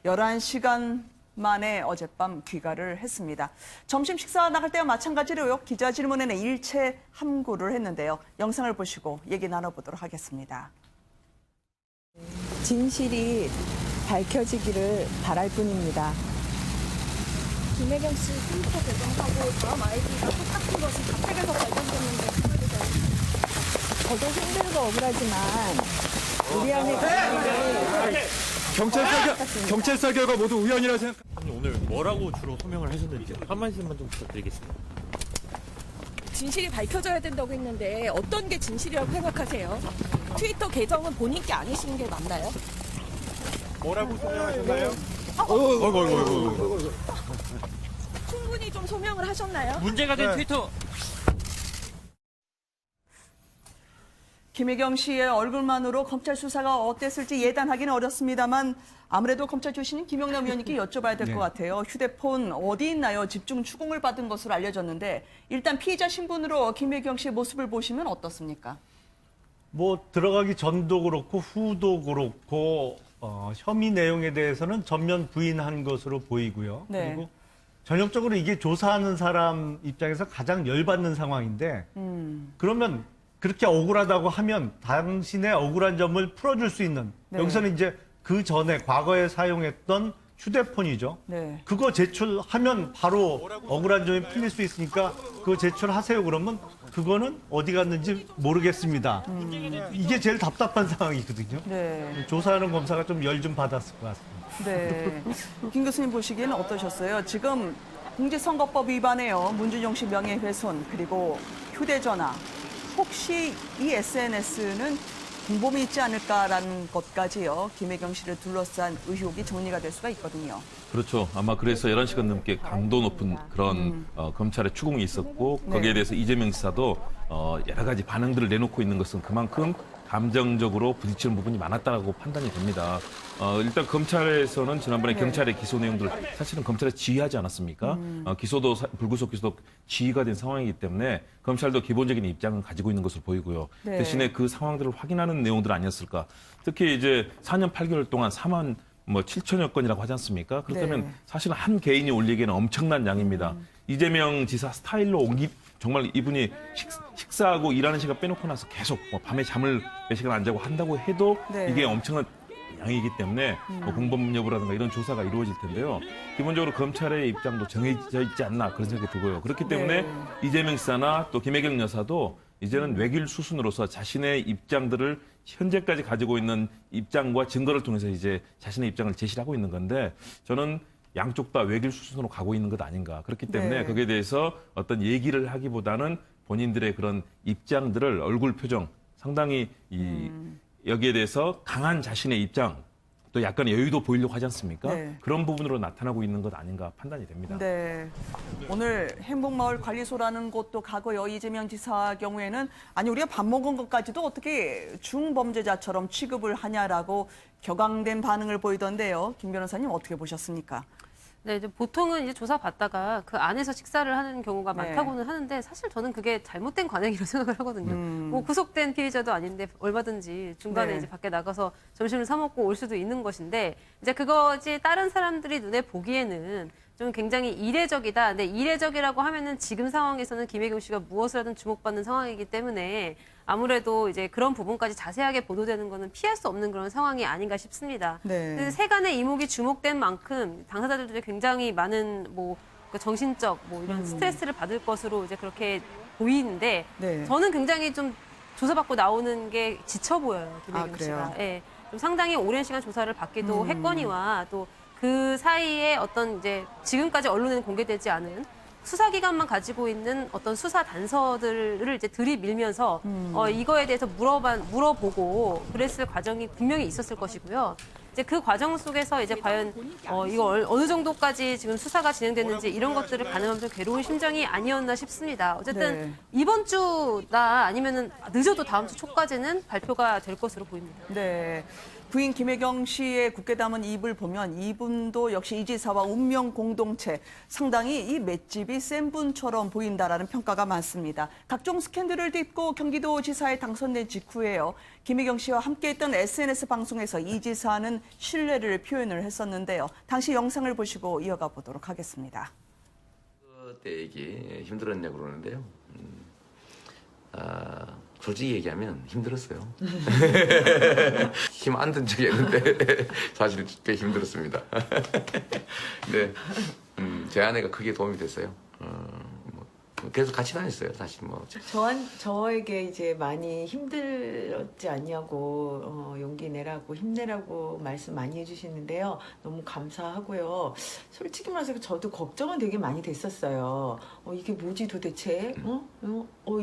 11시간 만에 어젯밤 귀가를 했습니다. 점심 식사 나갈 때와 마찬가지로요. 기자 질문에는 일체 함구를 했는데요. 영상을 보시고 얘기 나눠보도록 하겠습니다. 진실이 밝혀지기를 바랄 뿐입니다. 김혜경 씨 트위터 계정하고 다음 아이디가 똑같은 것이 가택에서 발견됐는데 그거에 대해서 저도 힘들고 억울하지만 우리 안에 진실이 경찰서 결과 모두 우연이라 생각. 오늘 뭐라고 주로 소명을 하셨는지 한 말씀만 좀 부탁드리겠습니다. 진실이 밝혀져야 된다고 했는데 어떤 게 진실이라고 생각하세요? 트위터 계정은 본인 게 아니신 게 맞나요? 뭐라고 소명하셨나요? 충분히 좀 소명을 하셨나요? 문제가 된 트위터. 김혜경 씨의 얼굴만으로 검찰 수사가 어땠을지 예단하기는 어렵습니다만 아무래도 검찰 출신인 김영남 의원님께 여쭤봐야 될 것 같아요. 휴대폰 어디 있나요? 집중 추궁을 받은 것으로 알려졌는데 일단 피의자 신분으로 김혜경 씨의 모습을 보시면 어떻습니까? 뭐 들어가기 전도 그렇고 후도 그렇고 혐의 내용에 대해서는 전면 부인한 것으로 보이고요. 네. 그리고 전형적으로 이게 조사하는 사람 입장에서 가장 열받는 상황인데 그러면 그렇게 억울하다고 하면 당신의 억울한 점을 풀어줄 수 있는 네. 여기서는 이제 그 전에 과거에 사용했던 휴대폰이죠. 네. 그거 제출하면 바로 억울한 점이 풀릴 수 있으니까 그거 제출하세요. 그러면 그거는 어디 갔는지 모르겠습니다. 이게 제일 답답한 상황이거든요. 네. 조사하는 검사가 좀 열 좀 받았을 것 같습니다. 네. 김 교수님 보시기에는 어떠셨어요? 지금 공직선거법 위반에요. 문준용 씨 명예훼손 그리고 휴대전화. 혹시 이 SNS는 공범이 있지 않을까라는 것까지요. 김혜경 씨를 둘러싼 의혹이 정리가 될 수가 있거든요. 그렇죠. 아마 그래서 11시간 넘게 강도 높은 그런 검찰의 추궁이 있었고 네. 거기에 대해서 이재명 지사도 여러 가지 반응들을 내놓고 있는 것은 그만큼 감정적으로 부딪히는 부분이 많았다고 판단이 됩니다. 일단 검찰에서는 지난번에 네. 경찰의 기소 내용들 사실은 검찰에 지휘하지 않았습니까? 기소도 불구속 기소도 지휘가 된 상황이기 때문에 검찰도 기본적인 입장을 가지고 있는 것으로 보이고요. 네. 대신에 그 상황들을 확인하는 내용들 아니었을까? 특히 이제 4년 8개월 동안 4만 7천여 건이라고 하지 않습니까? 그렇다면 네. 사실 한 개인이 올리기에는 엄청난 양입니다. 이재명 지사 스타일로 정말 이분이 식사하고 일하는 시간 빼놓고 나서 계속 밤에 잠을 몇 시간 안 자고 한다고 해도 네. 이게 엄청난 양이기 때문에 공범 여부라든가 이런 조사가 이루어질 텐데요. 기본적으로 검찰의 입장도 정해져 있지 않나 그런 생각이 들고요. 그렇기 때문에 네. 이재명 지사나 또 김혜경 여사도 이제는 외길 수순으로서 자신의 입장들을 현재까지 가지고 있는 입장과 증거를 통해서 이제 자신의 입장을 제시를 하고 있는 건데 저는 양쪽 다 외길 수순으로 가고 있는 것 아닌가. 그렇기 때문에 네. 거기에 대해서 어떤 얘기를 하기보다는 본인들의 그런 입장들을 얼굴 표정 상당히 여기에 대해서 강한 자신의 입장 또 약간의 여유도 보이려고 하지 않습니까? 네. 그런 부분으로 나타나고 있는 것 아닌가 판단이 됩니다. 네. 오늘 행복마을 관리소라는 곳도 과거요. 이재명 지사 경우에는 아니 우리가 밥 먹은 것까지도 어떻게 중범죄자처럼 취급을 하냐라고 격앙된 반응을 보이던데요. 김 변호사님 어떻게 보셨습니까? 네, 이제 보통은 이제 조사받다가 그 안에서 식사를 하는 경우가 네. 많다고는 하는데 사실 저는 그게 잘못된 관행이라고 생각을 하거든요. 뭐 구속된 피의자도 아닌데 얼마든지 중간에 네. 이제 밖에 나가서 점심을 사 먹고 올 수도 있는 것인데 이제 그거지 다른 사람들이 눈에 보기에는 좀 굉장히 이례적이다. 근데 이례적이라고 하면은 지금 상황에서는 김혜경 씨가 무엇을 하든 주목받는 상황이기 때문에 아무래도 이제 그런 부분까지 자세하게 보도되는 거는 피할 수 없는 그런 상황이 아닌가 싶습니다. 네. 세간의 이목이 주목된 만큼 당사자들도 굉장히 많은 그 정신적 이런 스트레스를 받을 것으로 이제 그렇게 보이는데 네. 저는 굉장히 좀 조사받고 나오는 게 지쳐 보여요. 김혜경 그래요? 씨가. 예. 좀 상당히 오랜 시간 조사를 받기도 했거니와 또 그 사이에 어떤 이제 지금까지 언론에는 공개되지 않은 수사기관만 가지고 있는 어떤 수사 단서들을 이제 들이밀면서 이거에 대해서 물어보고 그랬을 과정이 분명히 있었을 것이고요. 이제 그 과정 속에서 이제 과연 이거 어느 정도까지 지금 수사가 진행됐는지 이런 것들을 가늠하면서 괴로운 심정이 아니었나 싶습니다. 어쨌든 네. 이번 주나 아니면은 늦어도 다음 주 초까지는 발표가 될 것으로 보입니다. 네. 부인 김혜경 씨의 굳게 담은 입을 보면 이분도 역시 이 지사와 운명 공동체, 상당히 이 맷집이 센 분처럼 보인다라는 평가가 많습니다. 각종 스캔들을 딛고 경기도지사에 당선된 직후에요. 김혜경 씨와 함께했던 SNS 방송에서 이 지사는 신뢰를 표현을 했었는데요. 당시 영상을 보시고 이어가 보도록 하겠습니다. 그때 얘기 힘들었냐고 그러는데요. 솔직히 얘기하면 힘들었어요. 힘 안 든 적이 있는데 사실 꽤 힘들었습니다. 근데 제 아내가 크게 도움이 됐어요. 계속 같이 다녔어요. 사실 뭐. 저에게 이제 많이 힘들었지 않냐고 용기 내라고 힘내라고 말씀 많이 해주시는데요. 너무 감사하고요. 솔직히 말해서 저도 걱정은 되게 많이 됐었어요. 이게 뭐지 도대체?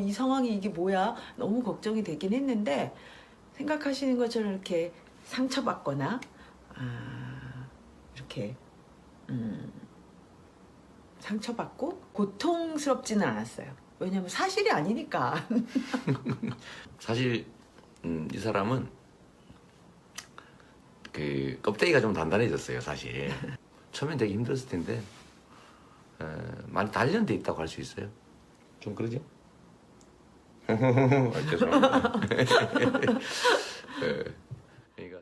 이 상황이 이게 뭐야? 너무 걱정이 되긴 했는데 생각하시는 것처럼 이렇게 상처받거나 이렇게 상처받고 고통스럽지는 않았어요. 왜냐면 사실이 아니니까. 사실 이 사람은 그 껍데기가 좀 단단해졌어요. 사실 처음엔 되게 힘들었을 텐데 많이 단련돼 있다고 할 수 있어요. 좀 그러죠? 죄송합니다. 그러니까.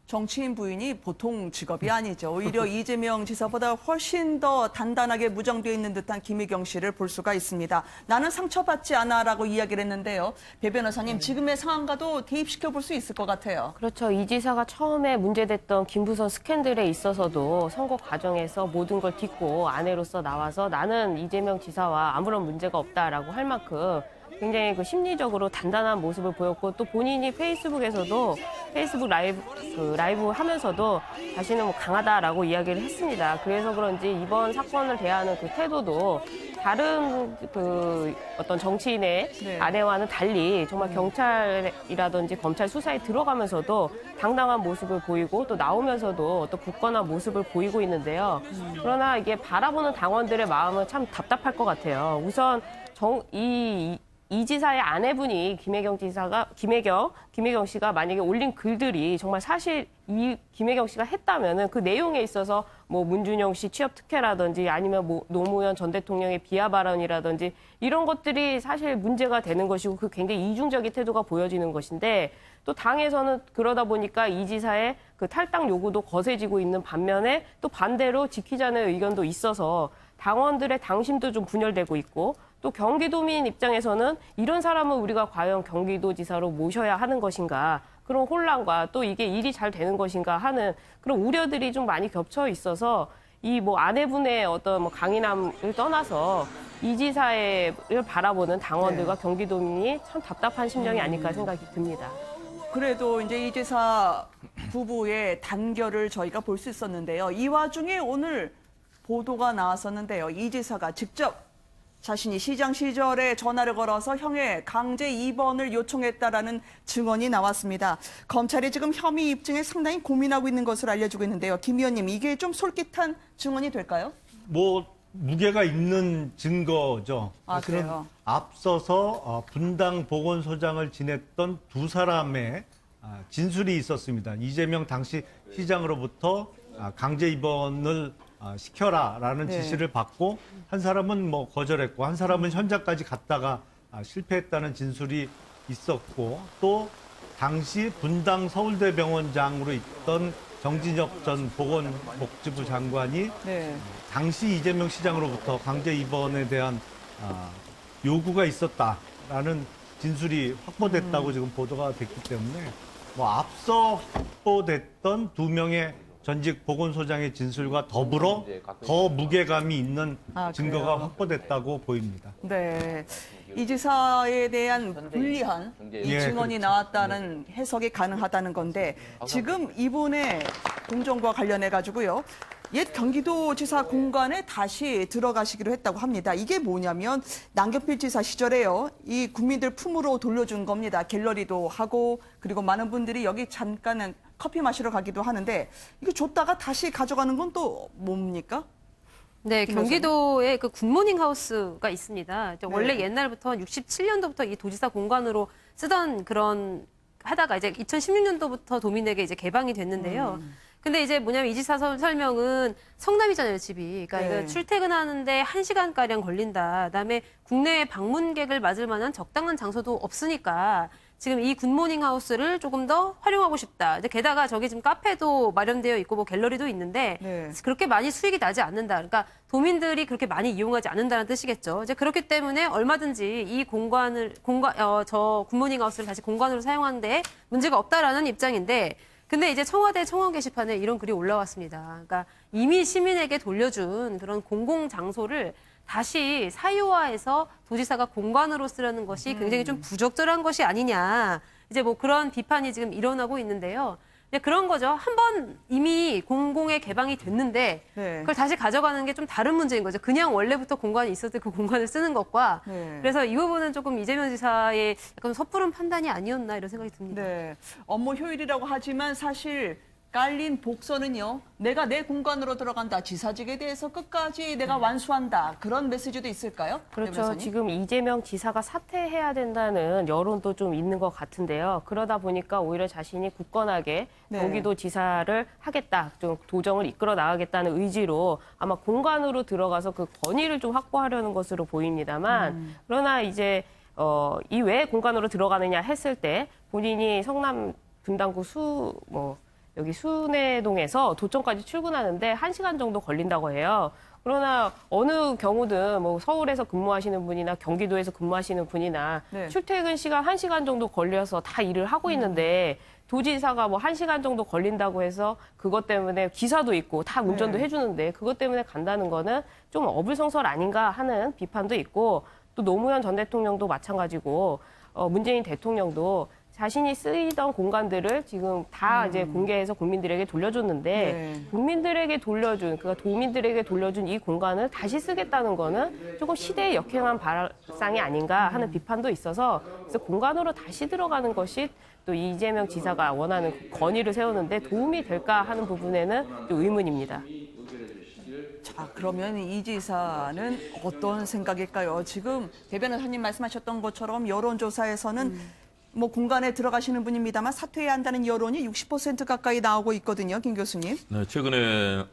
정치인 부인이 보통 직업이 아니죠. 오히려 이재명 지사보다 훨씬 더 단단하게 무장되어 있는 듯한 김혜경 씨를 볼 수가 있습니다. 나는 상처받지 않아라고 이야기를 했는데요. 배 변호사님, 지금의 상황과도 대입시켜 볼 수 있을 것 같아요. 그렇죠. 이 지사가 처음에 문제됐던 김부선 스캔들에 있어서도 선거 과정에서 모든 걸 딛고 아내로서 나와서 나는 이재명 지사와 아무런 문제가 없다라고 할 만큼 굉장히 그 심리적으로 단단한 모습을 보였고, 또 본인이 페이스북에서도 페이스북 라이브 하면서도 자신은 뭐 강하다라고 이야기를 했습니다. 그래서 그런지 이번 사건을 대하는 그 태도도 다른 그 어떤 정치인의 아내와는 달리 정말 경찰이라든지 검찰 수사에 들어가면서도 당당한 모습을 보이고 또 나오면서도 또 굳건한 모습을 보이고 있는데요. 그러나 이게 바라보는 당원들의 마음은 참 답답할 것 같아요. 우선 이 지사의 아내분이 김혜경 씨가 만약에 올린 글들이 정말 사실 이 김혜경 씨가 했다면은 그 내용에 있어서 뭐 문준용 씨 취업 특혜라든지 아니면 뭐 노무현 전 대통령의 비하 발언이라든지 이런 것들이 사실 문제가 되는 것이고, 그 굉장히 이중적인 태도가 보여지는 것인데, 또 당에서는 그러다 보니까 이 지사의 그 탈당 요구도 거세지고 있는 반면에 또 반대로 지키자는 의견도 있어서 당원들의 당심도 좀 분열되고 있고, 또 경기도민 입장에서는 이런 사람은 우리가 과연 경기도지사로 모셔야 하는 것인가, 그런 혼란과 또 이게 일이 잘 되는 것인가 하는 그런 우려들이 좀 많이 겹쳐 있어서 이 뭐 아내분의 어떤 뭐 강인함을 떠나서 이 지사를 바라보는 당원들과 경기도민이 참 답답한 심정이 아닐까 생각이 듭니다. 그래도 이제 이 지사 부부의 단결을 저희가 볼 수 있었는데요. 이 와중에 오늘 보도가 나왔었는데요. 이 지사가 직접 자신이 시장 시절에 전화를 걸어서 형의 강제 입원을 요청했다라는 증언이 나왔습니다. 검찰이 지금 혐의 입증에 상당히 고민하고 있는 것으로 알려지고 있는데요. 김 의원님, 이게 좀 솔깃한 증언이 될까요? 뭐 무게가 있는 증거죠. 사실은 그래요? 앞서서 분당 보건소장을 지냈던 두 사람의 진술이 있었습니다. 이재명 당시 시장으로부터 강제 입원을 시켜라라는 지시를 받고, 한 사람은 뭐 거절했고 한 사람은 현장까지 갔다가 실패했다는 진술이 있었고, 또 당시 분당 서울대병원장으로 있던 정진혁 전 보건복지부 장관이 당시 이재명 시장으로부터 강제 입원에 대한 요구가 있었다라는 진술이 확보됐다고 지금 보도가 됐기 때문에 뭐 앞서 확보됐던 두 명의 전직 보건소장의 진술과 더불어 더 무게감이 있는 증거가 확보됐다고 보입니다. 네, 이 지사에 대한 불리한 이 증언이 나왔다는 해석이 가능하다는 건데, 지금 이분의 공정과 관련해 가지고요. 옛 경기도지사 공간에 다시 들어가시기로 했다고 합니다. 이게 뭐냐면 남경필 지사 시절에요. 이 국민들 품으로 돌려준 겁니다. 갤러리도 하고, 그리고 많은 분들이 여기 잠깐은 커피 마시러 가기도 하는데, 이거 줬다가 다시 가져가는 건 또 뭡니까? 네, 경기도에 그 굿모닝 하우스가 있습니다. 원래 옛날부터 67년도부터 이 도지사 공간으로 쓰던 그런 하다가 이제 2016년도부터 도민에게 이제 개방이 됐는데요. 근데 이제 뭐냐면 이 지사 설명은 성남이잖아요, 집이. 그러니까 네. 이거 출퇴근하는데 1시간가량 걸린다. 그다음에 국내에 방문객을 맞을 만한 적당한 장소도 없으니까 지금 이 굿모닝 하우스를 조금 더 활용하고 싶다. 근데 게다가 저기 지금 카페도 마련되어 있고 뭐 갤러리도 있는데 네. 그렇게 많이 수익이 나지 않는다. 그러니까 도민들이 그렇게 많이 이용하지 않는다는 뜻이겠죠. 이제 그렇기 때문에 얼마든지 이 저 굿모닝 하우스를 다시 공간으로 사용하는 데 문제가 없다라는 입장인데 근데 이제 청와대 청원 게시판에 이런 글이 올라왔습니다. 그러니까 이미 시민에게 돌려준 그런 공공 장소를 다시 사유화해서 도지사가 공간으로 쓰려는 것이 굉장히 좀 부적절한 것이 아니냐. 이제 뭐 그런 비판이 지금 일어나고 있는데요. 근데 그런 거죠. 한 번 이미 공공에 개방이 됐는데 네. 그걸 다시 가져가는 게 좀 다른 문제인 거죠. 그냥 원래부터 공간이 있었을 때 그 공간을 쓰는 것과 네. 그래서 이 부분은 조금 이재명 지사의 약간 섣부른 판단이 아니었나 이런 생각이 듭니다. 네. 업무 효율이라고 하지만 사실 깔린 복선은요. 내가 내 공간으로 들어간다. 지사직에 대해서 끝까지 내가 완수한다. 그런 메시지도 있을까요? 그렇죠. 변호사님? 지금 이재명 지사가 사퇴해야 된다는 여론도 좀 있는 것 같은데요. 그러다 보니까 오히려 자신이 굳건하게 네. 경기도 지사를 하겠다, 좀 도정을 이끌어 나가겠다는 의지로 아마 공간으로 들어가서 그 권위를 좀 확보하려는 것으로 보입니다만, 그러나 이제 이 왜 공간으로 들어가느냐 했을 때 본인이 성남 분당구 여기 순회동에서 도청까지 출근하는데 1시간 정도 걸린다고 해요. 그러나 어느 경우든 뭐 서울에서 근무하시는 분이나 경기도에서 근무하시는 분이나 네. 출퇴근 시간 1시간 정도 걸려서 다 일을 하고 있는데 도지사가 뭐 1시간 정도 걸린다고 해서 그것 때문에 기사도 있고 다 운전도 네. 해주는데 그것 때문에 간다는 거는 좀 어불성설 아닌가 하는 비판도 있고 또 노무현 전 대통령도 마찬가지고 문재인 대통령도 자신이 쓰이던 공간들을 지금 다 이제 공개해서 국민들에게 돌려줬는데 네. 국민들에게 돌려준, 그러니까 도민들에게 돌려준 이 공간을 다시 쓰겠다는 거는 조금 시대에 역행한 발상이 아닌가 하는 비판도 있어서 그래서 공간으로 다시 들어가는 것이 또 이재명 지사가 원하는 권위를 세우는데 도움이 될까 하는 부분에는 좀 의문입니다. 자, 그러면 이 지사는 어떤 생각일까요? 지금 대변호사님 말씀하셨던 것처럼 여론조사에서는 뭐 공간에 들어가시는 분입니다만 사퇴해야 한다는 여론이 60% 가까이 나오고 있거든요, 김 교수님. 네, 최근에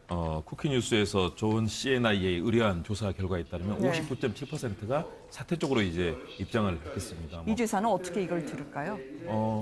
쿠키뉴스에서 좋은 CNI에 의뢰한 조사 결과에 따르면 네. 59.7%가 사퇴 쪽으로 이제 입장을 했습니다. 이 지사는 어떻게 이걸 들을까요?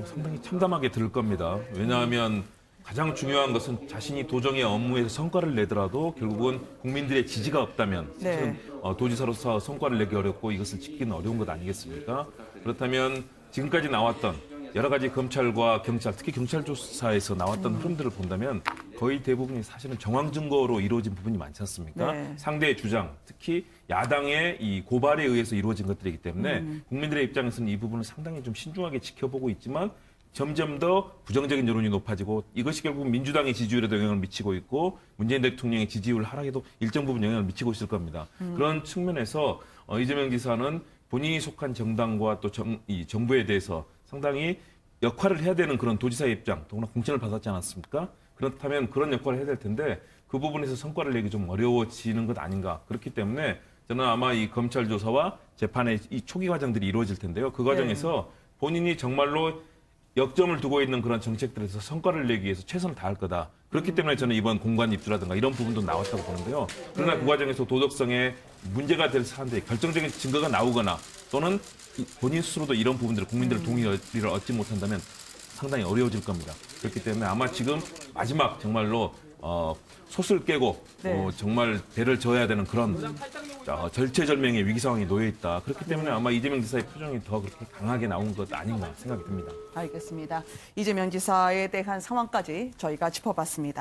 상당히 참담하게 들을 겁니다. 왜냐하면 가장 중요한 것은 자신이 도정의 업무에서 성과를 내더라도 결국은 국민들의 지지가 없다면 네. 사실은 도지사로서 성과를 내기 어렵고 이것을 지키기는 어려운 것 아니겠습니까? 그렇다면 지금까지 나왔던 여러 가지 검찰과 경찰, 특히 경찰 조사에서 나왔던 흐름들을 본다면 거의 대부분이 사실은 정황 증거로 이루어진 부분이 많지 않습니까? 네. 상대의 주장, 특히 야당의 이 고발에 의해서 이루어진 것들이기 때문에 국민들의 입장에서는 이 부분을 상당히 좀 신중하게 지켜보고 있지만 점점 더 부정적인 여론이 높아지고 이것이 결국 민주당의 지지율에도 영향을 미치고 있고 문재인 대통령의 지지율 하락에도 일정 부분 영향을 미치고 있을 겁니다. 그런 측면에서 이재명 지사는 본인이 속한 정당과 또 이 정부에 대해서 상당히 역할을 해야 되는 그런 도지사의 입장, 더구나 공천을 받았지 않았습니까? 그렇다면 그런 역할을 해야 될 텐데 그 부분에서 성과를 내기 좀 어려워지는 것 아닌가. 그렇기 때문에 저는 아마 이 검찰 조사와 재판의 이 초기 과정들이 이루어질 텐데요. 그 과정에서 본인이 정말로 역점을 두고 있는 그런 정책들에서 성과를 내기 위해서 최선을 다할 거다. 그렇기 때문에 저는 이번 공간 입주라든가 이런 부분도 나왔다고 보는데요. 그러나 그 과정에서 도덕성에 문제가 될 사안들이 결정적인 증거가 나오거나 또는 본인 스스로도 이런 부분들을 국민들의 동의를 얻지 못한다면 상당히 어려워질 겁니다. 그렇기 때문에 아마 지금 마지막 정말로 솥을 깨고 네. 정말 배를 저어야 되는 그런 절체절명의 위기 상황에 놓여 있다. 그렇기 때문에 아마 이재명 지사의 표정이 더 그렇게 강하게 나온 것 아닌가 생각이 듭니다. 알겠습니다. 이재명 지사에 대한 상황까지 저희가 짚어봤습니다.